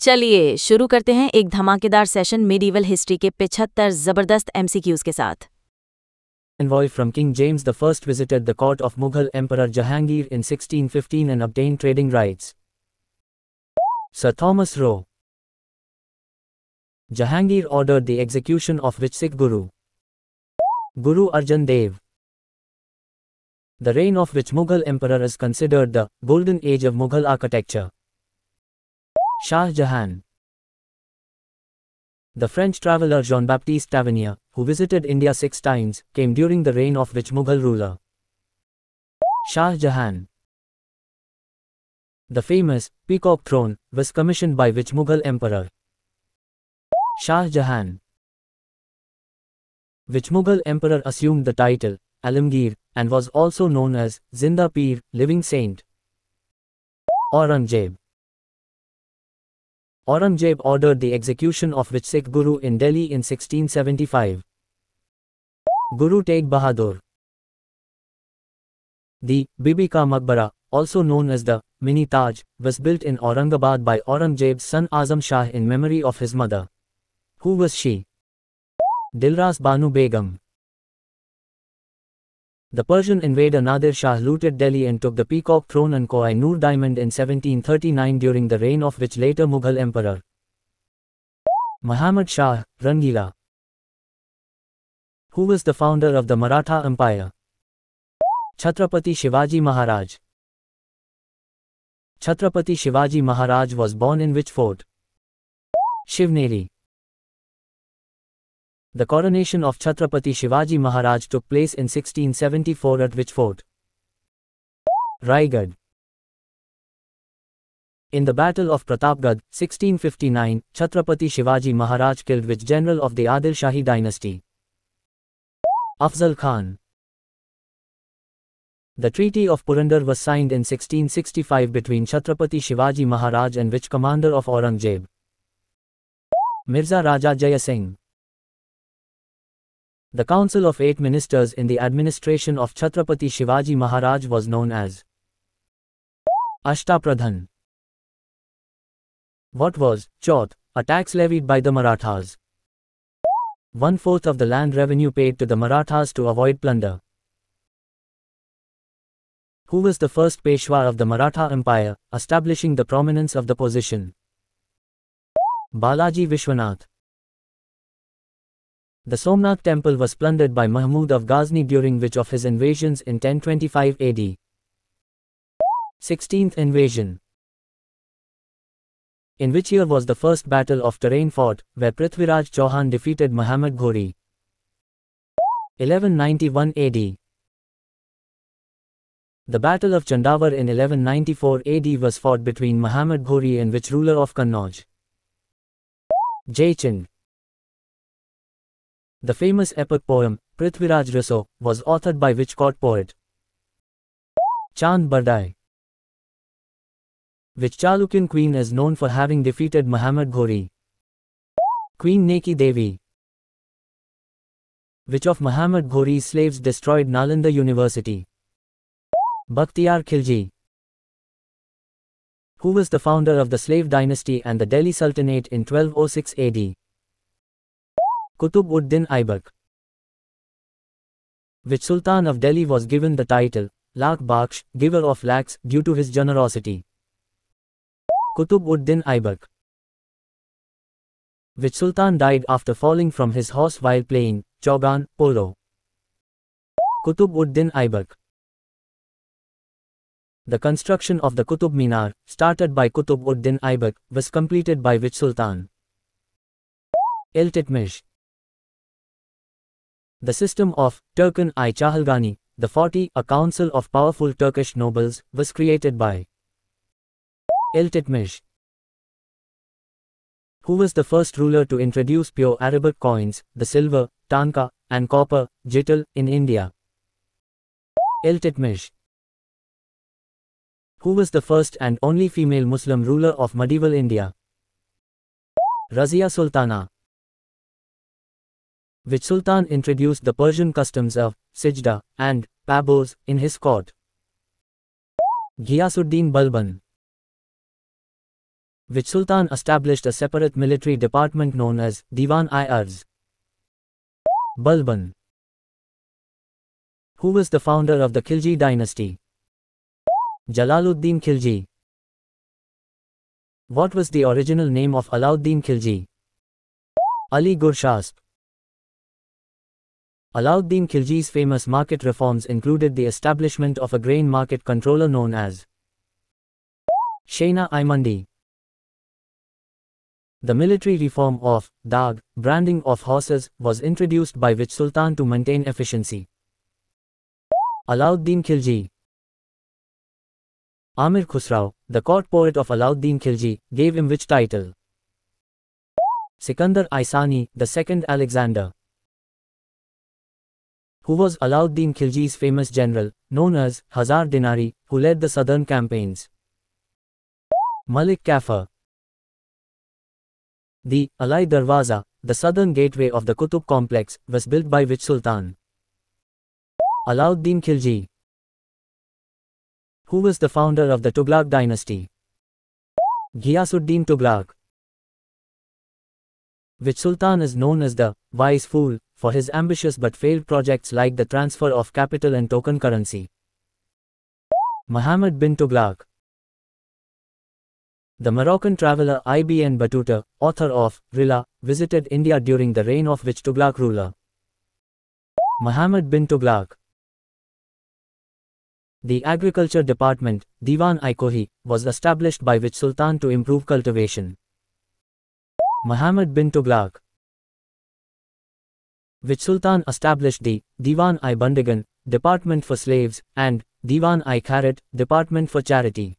चलिए शुरू करते हैं एक धमाकेदार सेशन मिडीवल हिस्ट्री के 75 जबरदस्त एमसीक्यूज के साथ। Envoy from King James I visited the court of Mughal Emperor Jahangir in 1615 and obtained trading rights. Sir Thomas Roe. Jahangir ordered the execution of which Sikh Guru? Guru Arjan Dev. The reign of which Mughal emperor is considered the golden age of Mughal architecture? Shah Jahan. The French traveller Jean-Baptiste Tavernier, who visited India 6 times, came during the reign of which Mughal ruler? Shah Jahan. The famous Peacock Throne was commissioned by which Mughal emperor? Shah Jahan. Which Mughal emperor assumed the title Alamgir and was also known as Zinda Peer, living saint? Aurangzeb. Aurangzeb ordered the execution of which Sikh Guru in Delhi in 1675? Guru Tegh Bahadur. The Bibi Ka Maqbara, also known as the Mini Taj, was built in Aurangabad by Aurangzeb's son Azam Shah in memory of his mother. Who was she? Dilras Banu Begum. The Persian invader Nadir Shah looted Delhi and took the Peacock Throne and Koh-i-Noor Diamond in 1739 during the reign of which later Mughal emperor? Muhammad Shah, Rangila. Who was the founder of the Maratha Empire? Chhatrapati Shivaji Maharaj. Chhatrapati Shivaji Maharaj was born in which fort? Shivneri. The coronation of Chhatrapati Shivaji Maharaj took place in 1674 at which fort? Raigad. In the Battle of Pratapgarh, 1659, Chhatrapati Shivaji Maharaj killed which general of the Adil Shahi dynasty? Afzal Khan. The Treaty of Purandar was signed in 1665 between Chhatrapati Shivaji Maharaj and which commander of Aurangzeb? Mirza Raja Jaya Singh. The Council of 8 Ministers in the administration of Chhatrapati Shivaji Maharaj was known as Ashtapradhan. What was Chaut, a tax levied by the Marathas? 1/4 of the land revenue paid to the Marathas to avoid plunder. Who was the first Peshwa of the Maratha Empire, establishing the prominence of the position? Balaji Vishwanath. The Somnath temple was plundered by Mahmud of Ghazni during which of his invasions in 1025 AD? 16th invasion. In which year was the first battle of Tarain fought, where Prithviraj Chauhan defeated Muhammad Ghori? 1191 AD. The Battle of Chandavar in 1194 AD was fought between Muhammad Ghori and which ruler of Kannauj? Jaichand. The famous epic poem, Prithviraj Raso, was authored by which court poet? Chand Bardai. Which Chalukyan queen is known for having defeated Muhammad Ghori? Queen Neki Devi. Which of Muhammad Ghori's slaves destroyed Nalanda University? Bakhtiyar Khilji. Who was the founder of the slave dynasty and the Delhi Sultanate in 1206 AD? Qutb-ud-Din Aibak. Which Sultan of Delhi was given the title Lakh Bakhsh, giver of lakhs, due to his generosity? Qutb-ud-Din Aibak. Which Sultan died after falling from his horse while playing Chaugan, polo? Qutb-ud-Din Aibak. The construction of the Qutub Minar, started by Qutb-ud-Din Aibak, was completed by which Sultan? Iltutmish. The system of Turkan-i Chahalgani, the 40, a council of powerful Turkish nobles, was created by Iltutmish. Who was the first ruler to introduce pure Arabic coins, the silver, tanka, and copper, jittal, in India? Iltutmish. Who was the first and only female Muslim ruler of medieval India? Razia Sultana. Which Sultan introduced the Persian customs of Sijda and Pabos in his court? Ghiyasuddin Balban. Which Sultan established a separate military department known as Diwan-i-Arz. Balban. Who was the founder of the Khilji dynasty? Jalaluddin Khilji. What was the original name of Alauddin Khilji? Ali Gurshasp. Alauddin Khilji's famous market reforms included the establishment of a grain market controller known as Shaina-i-Mandi. The military reform of Dag, branding of horses, was introduced by which sultan to maintain efficiency? Alauddin Khilji. Amir Khusrau, the court poet of Alauddin Khilji, gave him which title? Sikandar-i Sani, the second Alexander. Who was Alauddin Khilji's famous general, known as Hazar Dinari, who led the southern campaigns? Malik Kafur. The Alai Darwaza, the southern gateway of the Qutub complex, was built by which sultan? Alauddin Khilji. Who was the founder of the Tughlaq dynasty? Ghiyasuddin Tughlaq. Which sultan is known as the wise fool for his ambitious but failed projects like the transfer of capital and token currency? Muhammad bin Tughlaq. The Moroccan traveller Ibn Battuta, author of Rihla, visited India during the reign of which Tughlaq ruler? Muhammad bin Tughlaq. The agriculture department, Diwan-i-Kohi, was established by which sultan to improve cultivation? Muhammad bin Tughlaq. Which sultan established the Diwan-i-Bandigan, department for slaves, and Diwan-i-Kharat, department for charity?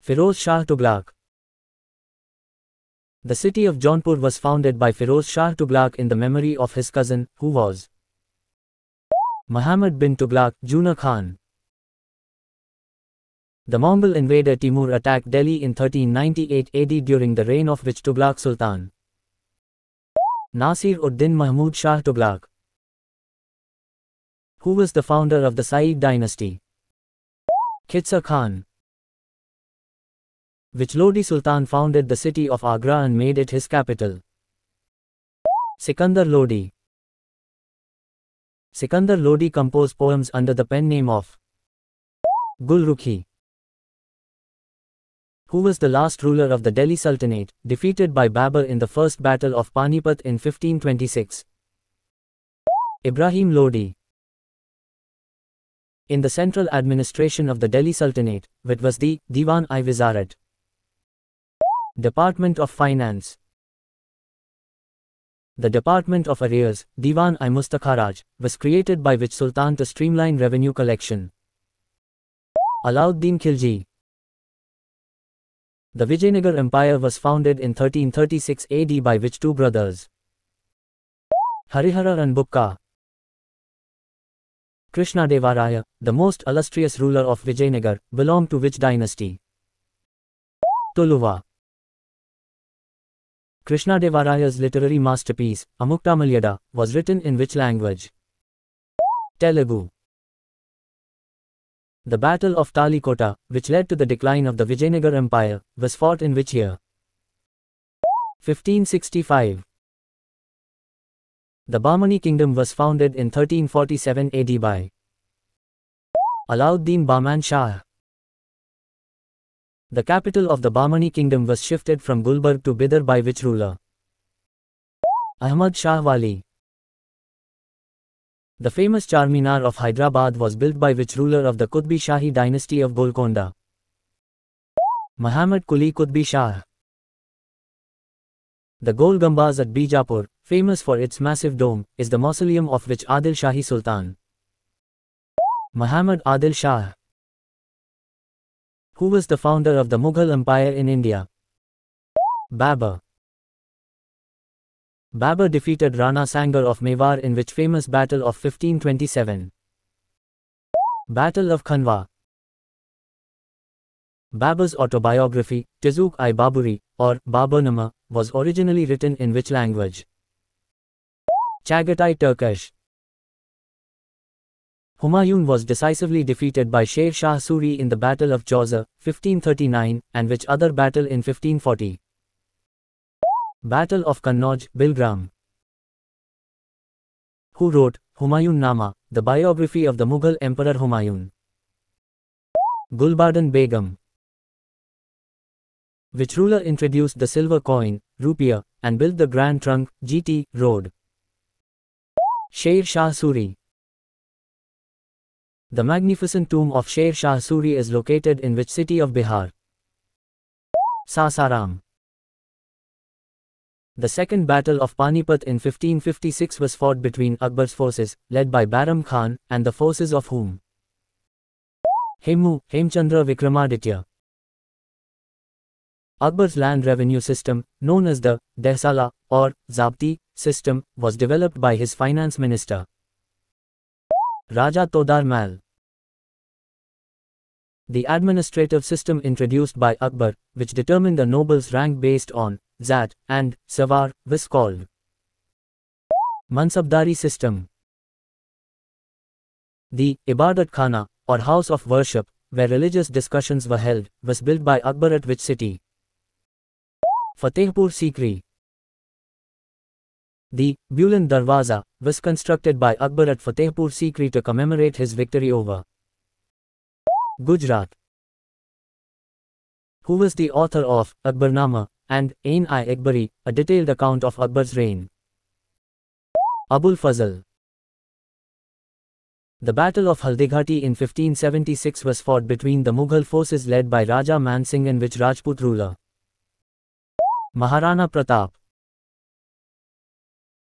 Firoz Shah Tughlaq. The city of Jaunpur was founded by Firoz Shah Tughlaq in the memory of his cousin, who was Muhammad bin Tughlaq, Juna Khan. The Mongol invader Timur attacked Delhi in 1398 AD during the reign of which Tughlaq Sultan? Nasir-ud-Din Mahmud Shah Tughlaq. Who was the founder of the Sayyid dynasty? Khizr Khan. Which Lodi Sultan founded the city of Agra and made it his capital? Sikandar Lodi. Sikandar Lodi composed poems under the pen name of Gulrukhi. Who was the last ruler of the Delhi Sultanate, defeated by Babur in the First Battle of Panipat in 1526? Ibrahim Lodi. In the central administration of the Delhi Sultanate, which was the Diwan-i-Wizarat, Department of Finance. The Department of Arrears, Diwan-i-Mustakharaj, was created by which sultan to streamline revenue collection? Alauddin Khilji. The Vijayanagar Empire was founded in 1336 AD by which two brothers? Harihara and Bukka. Krishnadevaraya, the most illustrious ruler of Vijayanagar, belonged to which dynasty? Tuluva. Krishnadevaraya's literary masterpiece, Amuktamalyada, was written in which language? Telugu. The Battle of Talikota, which led to the decline of the Vijayanagar Empire, was fought in which year? 1565. The Bahmani kingdom was founded in 1347 AD by Alauddin Bahman Shah. The capital of the Bahmani kingdom was shifted from Gulbarg to Bidar by which ruler? Ahmad Shah Wali. The famous Charminar of Hyderabad was built by which ruler of the Qutbi Shahi dynasty of Golconda? Muhammad Quli Qutbi Shah. The Gol Gumbaz at Bijapur, famous for its massive dome, is the mausoleum of which Adil Shahi Sultan? Muhammad Adil Shah. Who was the founder of the Mughal Empire in India? Babur. Babur defeated Rana Sangar of Mewar in which famous battle of 1527? Battle of Khanwa. Babur's autobiography, Tazuk-i-Baburi, or Baburnama, was originally written in which language? Chagatai Turkish. Humayun was decisively defeated by Sher Shah Suri in the Battle of Chauza, 1539, and which other battle in 1540. Battle of Kannauj, Bilgram. Who wrote Humayun Nama, the biography of the Mughal Emperor Humayun? Gulbadan Begum. Which ruler introduced the silver coin, rupiah, and built the Grand Trunk, GT, road? Sher Shah Suri. The magnificent tomb of Sher Shah Suri is located in which city of Bihar? Sasaram. The second battle of Panipat in 1556 was fought between Akbar's forces, led by Bairam Khan, and the forces of whom? Hemchandra Vikramaditya. Akbar's land revenue system, known as the Dehsala or Zabti system, was developed by his finance minister, Raja Todar Mal. The administrative system introduced by Akbar, which determined the nobles' rank based on Zat and Savar, was called Mansabdari system. The Ibadat Khana, or house of worship, where religious discussions were held, was built by Akbar at which city? Fatehpur Sikri. The Buland Darwaza was constructed by Akbar at Fatehpur Sikri to commemorate his victory over Gujarat. Who was the author of Akbarnama and Ain-i-Akbari, a detailed account of Akbar's reign? Abul Fazl. The Battle of Haldighati in 1576 was fought between the Mughal forces led by Raja Man Singh and which Rajput ruler? Maharana Pratap.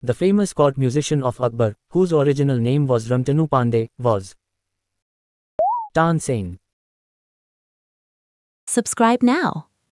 The famous court musician of Akbar, whose original name was Ramtanu Pandey, was Tansen. Subscribe now.